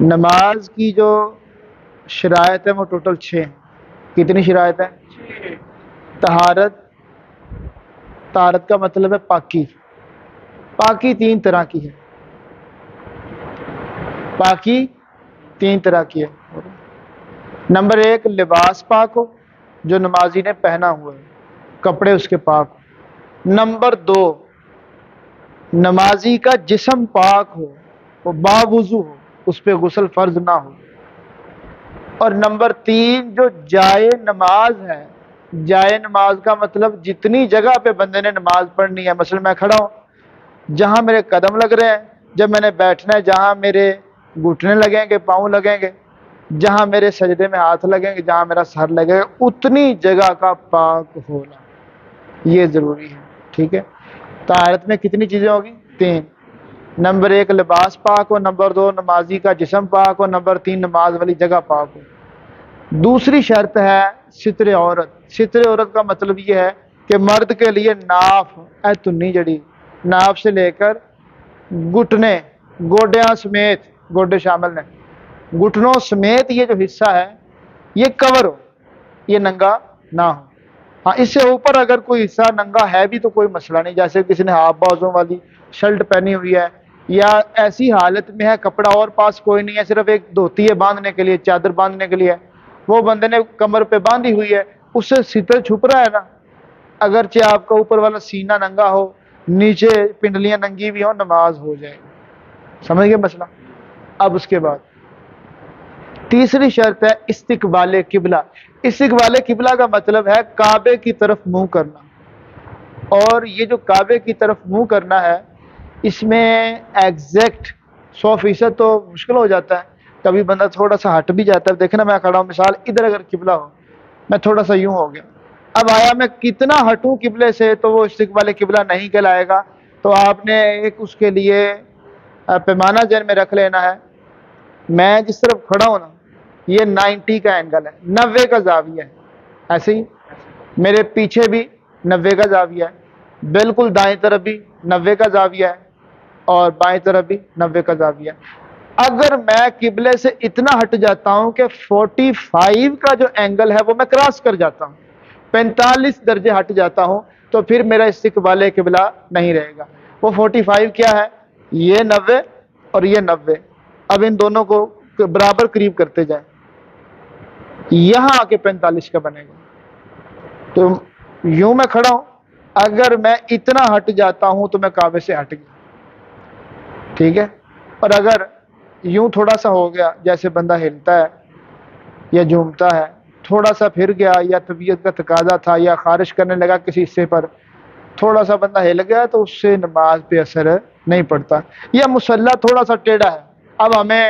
نماز کی جو شرائط ہے وہ ٹوٹل 6 ہیں۔ کتنی شرائط ہے؟ طہارت۔ طہارت کا مطلب ہے پاکی۔ پاکی 3 طرح کی ہے۔ پاکی 3 طرح کی ہے۔ نمبر 1 لباس پاک ہو جو نمازی نے پہنا ہوا ہے، کپڑے اس کے پاک ہو۔ نمبر 2 نمازی کا جسم پاک ہو، وہ باوضو ہو، اس پہ غسل فرض نہ ہو۔ اور نمبر 3 جو جائے نماز ہے، جائے نماز کا مطلب جتنی جگہ پہ بندے نے نماز پڑھنی ہے، مثلا میں کھڑا ہوں، جہاں میرے قدم لگ رہے ہیں، جب میں نے بیٹھنا ہے جہاں میرے گھٹنے لگیں گے، پاؤں لگیں گے، جہاں میرے سجدے میں ہاتھ لگیں گے، جہاں میرا سر لگے گا، اتنی جگہ کا پاک ہونا یہ ضروری ہے۔ ٹھیک ہے، طہارت میں کتنی چیزیں ہوگی؟ 3۔ نمبر 1 لباس پاک ہو، نمبر 2 نمازی کا جسم پاک ہو، نمبر 3 نماز والی جگہ پاک ہو۔ دوسری شرط ہے ستر عورت۔ ستر عورت کا مطلب یہ ہے کہ مرد کے لیے ناف تنی جڑی، ناف سے لے کر گھٹنے، گوڈیاں سمیت، گوڈے شامل ہیں، گھٹنوں سمیت یہ جو حصہ ہے یہ کور ہو، یہ ننگا نہ ہو۔ ہاں اس سے اوپر اگر کوئی حصہ ننگا ہے بھی تو کوئی مسئلہ نہیں، جیسے کسی نے ہاف بازوں والی شرٹ پہنی ہوئی ہے یا ایسی حالت میں ہے کپڑا اور پاس کوئی نہیں ہے، صرف ایک دھوتی ہے باندھنے کے لیے، چادر باندھنے کے لیے، وہ بندے نے کمر پہ باندھی ہوئی ہے، اس سے ستر چھپ رہا ہے نا، اگرچہ آپ کا اوپر والا سینہ ننگا ہو، نیچے پنڈلیاں ننگی بھی ہوں، نماز ہو جائے گی۔ سمجھ گئے مسئلہ؟ اب اس کے بعد تیسری شرط ہے استقبال قبلہ۔ استقبال قبلہ کا مطلب ہے کعبے کی طرف منہ کرنا، اور یہ جو کعبے کی طرف منہ کرنا ہے اس میں ایگزیکٹ 100% تو مشکل ہو جاتا ہے، کبھی بندہ تھوڑا سا ہٹ بھی جاتا ہے۔ دیکھنا میں کھڑا ہوں، مثال ادھر اگر قبلہ ہو، میں تھوڑا سا یوں ہو گیا، اب آیا میں کتنا ہٹوں قبلے سے تو وہ استقبال قبلہ نہیں کہلائے گا۔ تو آپ نے ایک اس کے لیے پیمانہ ذہن میں رکھ لینا ہے، میں جس طرف کھڑا ہوں نا یہ 90 کا اینگل ہے، 90 کا زاویہ ہے، ایسے ہی میرے پیچھے بھی 90 کا زاویہ ہے، بالکل دائیں طرف بھی 90 کا زاویہ ہے، اور بائیں طرف بھی 90 کا زاویہ ہے۔ اگر میں قبلے سے اتنا ہٹ جاتا ہوں کہ 45 کا جو اینگل ہے وہ میں کراس کر جاتا ہوں، 45 درجے ہٹ جاتا ہوں، تو پھر میرا استقبال قبلہ نہیں رہے گا۔ وہ 45 کیا ہے؟ یہ 90 اور یہ 90، اب ان دونوں کو برابر قریب کرتے جائیں، یہاں آ کے 45 کا بنے گا۔ تو یوں میں کھڑا ہوں، اگر میں اتنا ہٹ جاتا ہوں تو میں کعبے سے ہٹ گیا، ٹھیک ہے، اور اگر یوں تھوڑا سا ہو گیا، جیسے بندہ ہلتا ہے یا جھومتا ہے، تھوڑا سا پھر گیا، یا طبیعت کا تقاضا تھا، یا خارش کرنے لگا کسی حصے پر، تھوڑا سا بندہ ہل گیا تو اس سے نماز پہ اثر نہیں پڑتا۔ یا مصلی تھوڑا سا ٹیڑھا ہے، اب ہمیں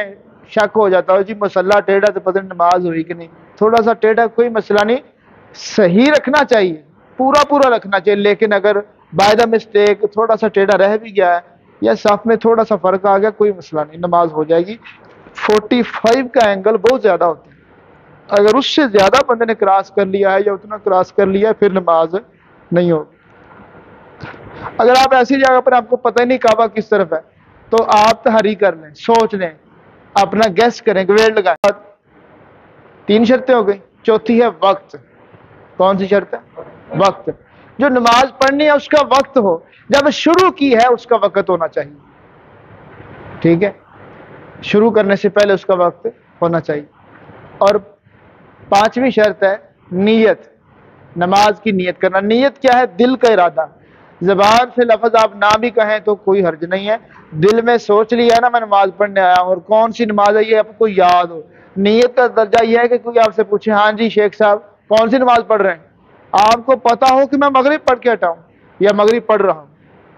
شک ہو جاتا ہے جی مصلی ٹیڑھا تو پتہ نہیں نماز ہوئی کہ نہیں، تھوڑا سا ٹیڑھا کوئی مسئلہ نہیں، صحیح رکھنا چاہیے، پورا رکھنا چاہیے، لیکن اگر بائی دا مسٹیک تھوڑا سا ٹیڑھا رہ بھی گیا ہے یا صف میں تھوڑا سا فرق آ گیا، کوئی مسئلہ نہیں، نماز ہو جائے گی۔ 45 کا اینگل بہت زیادہ ہوتا ہے، اگر اس سے زیادہ بندے نے کراس کر لیا ہے یا اتنا کراس کر لیا ہے پھر نماز نہیں ہوگی۔ اگر آپ ایسی جگہ پر آپ کو پتہ ہی نہیں کعبہ کس طرف ہے تو آپ تحری کر لیں، سوچ لیں، اپنا گیس کریں، گویل لگائیں۔ 3 شرطیں ہو گئی، چوتھی ہے وقت۔ کون سی شرط ہے؟ وقت۔ جو نماز پڑھنی ہے اس کا وقت ہو، جب شروع کی ہے اس کا وقت ہونا چاہیے، ٹھیک ہے، شروع کرنے سے پہلے اس کا وقت ہونا چاہیے۔ اور 5ویں شرط ہے نیت، نماز کی نیت کرنا۔ نیت کیا ہے؟ دل کا ارادہ، زبان سے لفظ آپ نہ بھی کہیں تو کوئی حرج نہیں ہے، دل میں سوچ لیا نا میں نماز پڑھنے آیا ہوں، اور کون سی نماز ہے یہ آپ کو یاد ہو۔ نیت کا درجہ یہ ہے کہ کوئی آپ سے پوچھے ہاں جی شیخ صاحب کون سی نماز پڑھ رہے ہیں، آپ کو پتا ہو کہ میں مغرب پڑھ کے ہٹا ہوں، یا مغرب پڑھ رہا ہوں،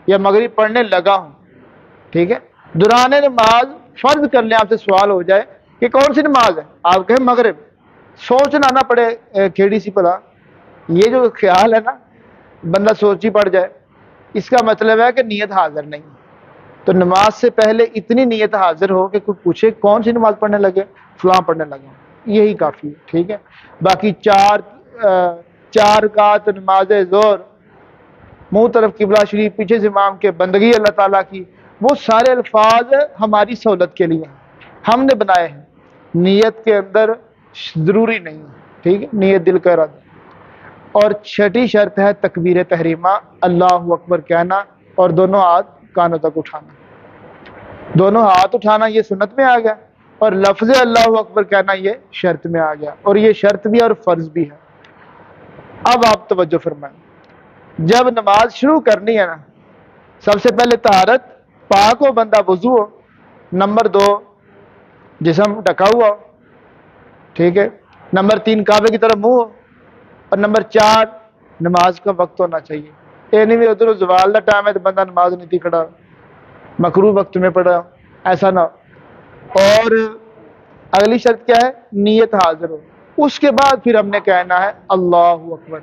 یا مغرب پڑھنے لگا ہوں، ٹھیک ہے۔ دوران نماز فرض کر لیں آپ سے سوال ہو جائے کہ کون سی نماز ہے، آپ کہیں مغرب، سوچنا نہ پڑے کھیڑی سی پلا، یہ جو خیال ہے نا بندہ سوچ ہی پڑ جائے، اس کا مطلب ہے کہ نیت حاضر نہیں۔ تو نماز سے پہلے اتنی نیت حاضر ہو کہ کوئی پوچھے کون سی نماز پڑھنے لگے، فلاں پڑھنے لگے، یہی کافی ہے، ٹھیک ہے۔ باقی 4 رکعت نماز ظہر، منہ طرف قبلہ شریف، پیچھے سے امام کے، بندگی اللہ تعالیٰ کی، وہ سارے الفاظ ہماری سہولت کے لیے ہیں، ہم نے بنائے ہیں، نیت کے اندر ضروری نہیں ہے، ٹھیک ہے، نیت دل کا ارادہ۔ اور چھٹی شرط ہے تکبیر تحریمہ، اللہ اکبر کہنا اور دونوں ہاتھ کانوں تک اٹھانا۔ دونوں ہاتھ اٹھانا یہ سنت میں آ گیا، اور لفظ اللہ اکبر کہنا یہ شرط میں آ گیا، اور یہ شرط بھی اور فرض بھی ہے۔ اب آپ توجہ فرمائیں، جب نماز شروع کرنی ہے نا، سب سے پہلے طہارت، پاک ہو بندہ، وضو ہو، نمبر 2 جسم ڈھکا ہوا ہو، ٹھیک ہے، نمبر 3 کعبے کی طرف منہ ہو، اور نمبر 4 نماز کا وقت ہونا چاہیے۔ یہ نہیں بھی ادھر زوال کا ٹائم ہے تو بندہ نماز نہیں تھی کھڑا، مکروہ وقت میں پڑھا، ایسا نہ ہو۔ اور اگلی شرط کیا ہے؟ نیت حاضر ہو۔ اس کے بعد پھر ہم نے کہنا ہے اللہ اکبر۔